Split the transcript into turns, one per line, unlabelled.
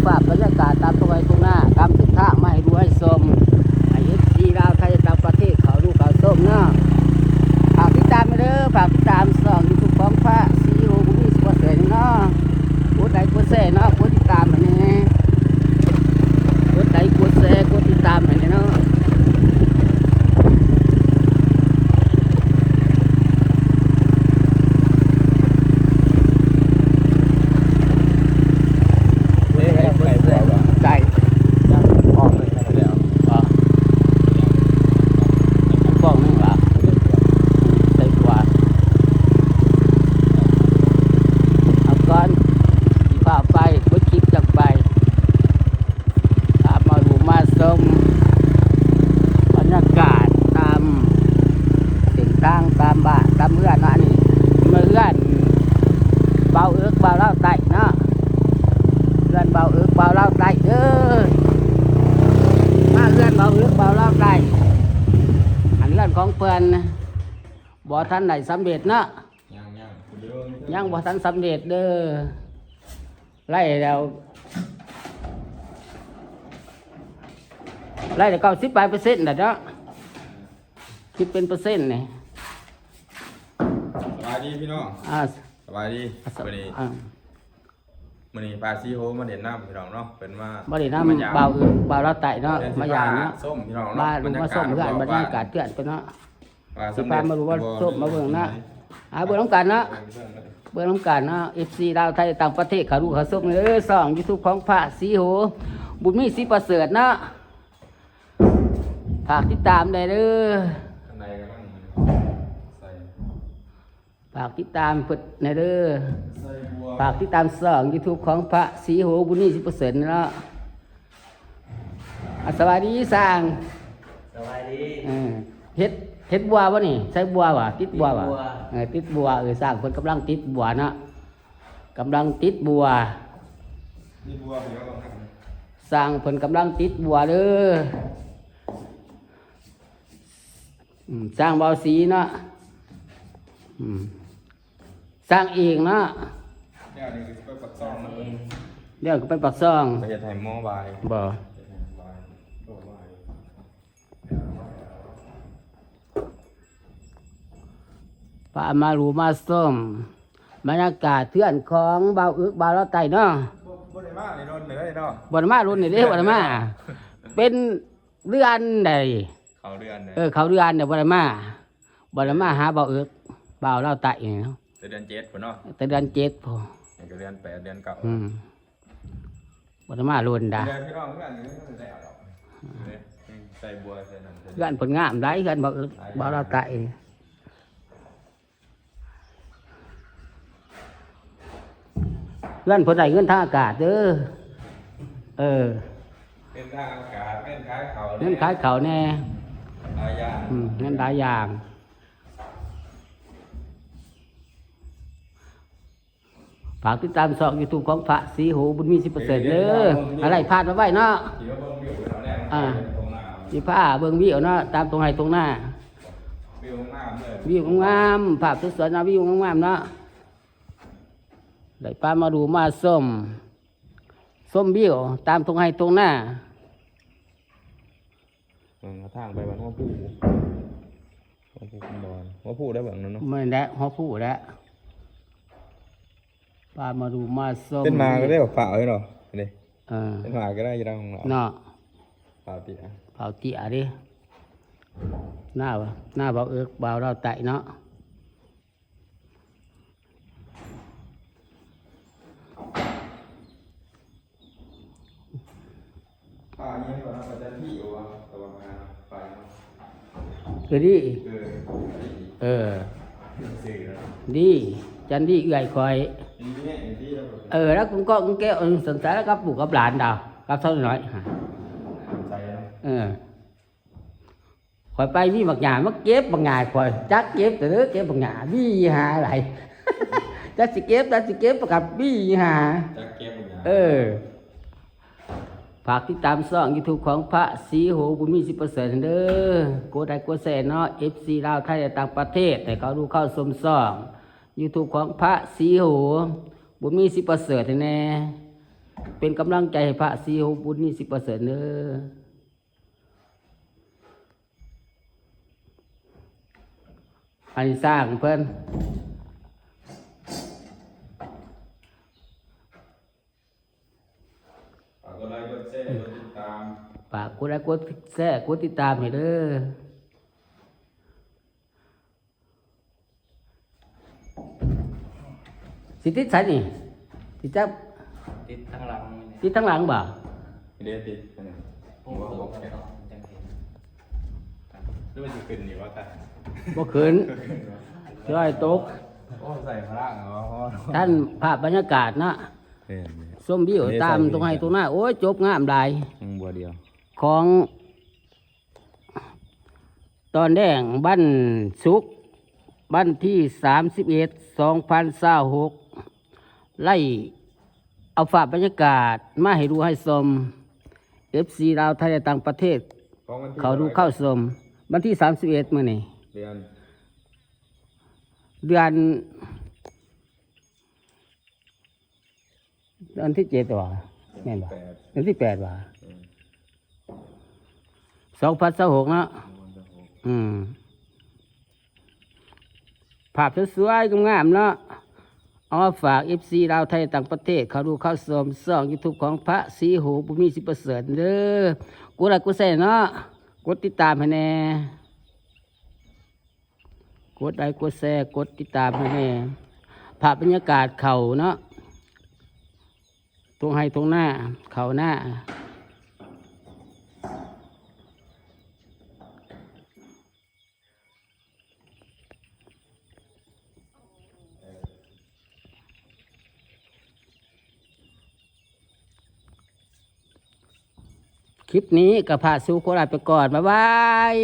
ฝากบรรยากาศตามตรงไหนตรงหน้าตามถึงท่าไม่ให้ดูให้ชมไอ้ซีลาวไทยต่างประเทศเขาดูเขาส้มเนาะฝากติดตามไปเด้อฝากติดตามส่องยูทูบของพระซีโอบุญมีสปอร์ตเสนเนาะกดไลค์กดแชร์เนาะกดติดตามอันนี้กดไลค์กดแชร์กดติดตามอันนี้เนาะตามเพื่อนนะนี่เมื่อเพื่อนเบาเอิกเบาเล่าไต่เนาะเพื่อนเบาเอิกเบาเล่าไต่เด้อมาเพื่อนเบาเอิกเบาเล่าไต่อันเรื่องของเพื่อนบ่ทันไหนสำเร็จเนาะยังบ่ทันสำเร็จเด้อไล่แล้ว90%เนาะคิดเป็นเปอร์เซ็นต์นี่
สบายดีพี่น้องสบายดีวันนี้ปลาซีโฮมาเด่นน้ำพี่น้องเนาะเป็นว่า
บ่ได้น้ำเบาเบาเราไต่เนาะมาอย่างเนาะ
ส้มพี่น้อง
บ้านมาส้มเพื่อนบรรยากาศเพื่อนไปเนาะสิพามาดูว่าส้มมาเบิ่งนะเบิ่งน้ำกันเนาะเบิ่งน้ำกันเนาะ FC ลาวไทยต่างประเทศเขาดูเขาส้มส่อง YouTube ของพระซีโฮบุญมีศรีประเสริฐเนาะฝากติดตามได้เด้อฝากติดตามเปิดในเด้อฝากติดตามส่อง YouTube ของพระศรีโหบุญนี่10%เนาะสวัสดีสร้าง
สวัสดี
เฮ็ดบัวบ่นี่ใช้บัวว่ะติดบัวว่ะติดบัวสร้างเพิ่นกำลังติดบัวเนาะกำลังติดบัวสร้างเพิ่นกำลังติดบัวเด้อสร้างเบาสีเนาะสร้างเองเนาะเดี๋ยวก็ไปปักซ่อง
ไปจะถ่ายหม้อบาย
บ่ปลามารูมาส้มบรรยากาศเทื่อนของเบาอึกเบาเราไต่เนาะ
บ่ได้มาในรถเลยเนาะ
บ่ได้มารุ่นนี่เด้บ่ได้มาเป็นเรือนใด
เขาเรือน
เขาเรือนเนี่ยบ่ได้มาหาเบาอึกเบาเราไต่เนาะ
แต่เดือน7พุ่นเนาะ
แต่เดือน7พุ่น
ก็เดือน8เดือน9
บ่ได้มารุ่นดา
เดือนพี่น้องเพื่อนนี่แล้วดอกใส่บัวใส่นั่น
เพื่อนผลงามได้เพื่อนเบาเราไต่เพื่อนผลใดเงินทางอากาศเด้อ
เป็นทางอากาศเป็นขายเขา
เงินขายเขาแน่
หลายอย่าง
เงินหลายอย่างฝากติดตามช่อง YouTube ของพระศรีโหบุญมี10%เด้ออะไรพลาดมาไว้เนาะสิพาเบิ่งวิวเนาะตามตรงไหนตรงหน้าวิวงามภาพสวยๆเนาะวิวงามๆเนาะได้ปลามาดูมาส้มวิวตามตรงไหนตรงหน้า
ทางไปบ้านหัวผู้บอลหัวผู้ได้แบบนั้นเนาะ
ไม่ได้หัวผู้แล้วปลามาดูมาส้ม
เป็นมาก็ได้แบบเปล่าใช่หรอนี่เป็นมาก็ได้ยังของเรา
เนาะ
เปล่าเ
ตี๋ยดิหน้าเบาเอิกเบาเราไต่เนาะ
ป่านี้ก่อนเราจะที่อยู่ตัวงานไป
ดีดีจันดีใหญ่คอยแล้วcũng có cũng kêu sẵn sàng các bù các bạn đâu các thôi nói khỏi bay với mặt nhà mất chép bằng ngày khỏi chắc chép từ nước chép bằng nhà bi hà lại chắc sẽ chép gặp bi hàฝากติดตามช่อง YouTube ของพระศรีโหบุญมี10%เด้อกดไลค์กดแชร์เนาะ FC ลาวไทยต่างประเทศแต่เขาดูเข้าชมช่อง YouTube ของพระศรีโหบุญมี10%แน่ เป็นกำลังใจให้พระสีโหบุญนี่10%เด้ออันนี้สร้างเพิ่น
ฝากกดไลค์กดแชร์กดติดตาม
ฝากกดไลค์กดแชร์กดติดตามให้เด้อสิติดใส่นี่สิจับ
ติดทั้งหลังนี่
ติดทั้งหลังบ่
ไม่ได้ติดอันนี้
ผมก็บอกกันต่อจังเห็น
หรือว่าจะขึ้นอยู่ว่าแต่
บ่ขึ้นย้อยตก
โอ้ใส่พลังเหรอ
ท่านภาพบรรยากาศเนาะ
เนี่ย
ส้มวิวตามตรงให้ตรงหน้าโอ้ยจบงามหลาย
บัวเดียว
ของตอนแดงบ้านสุกบ้านที่31/2026ไล่เอาฝาบรรยากาศมาให้ดูให้ชม FC ลาวไทยและต่างประเทศ เขาดูเข้าชมวันที่31มื้อนี้
เดือน
เดือนที่7ว่ะแม่นบ่
8
เดือนที่8ว่ะ2026เนาะภาพสวยๆงามๆเนาะเอามาฝาก FC ลาวไทยต่างประเทศเขาดูเข้าชมช่อง YouTube ของพระศรีโหบุญมี10%เด้อกดไลค์กดแชร์เนาะกดติดตามให้แน่กดไลค์กดแชร์กดติดตามให้แน่ภาพบรรยากาศเขาเนาะตรงให้ตรงหน้าเขาหน้าคลิปนี้กับพาสู่โคราชไปก่อน บ๊ายบาย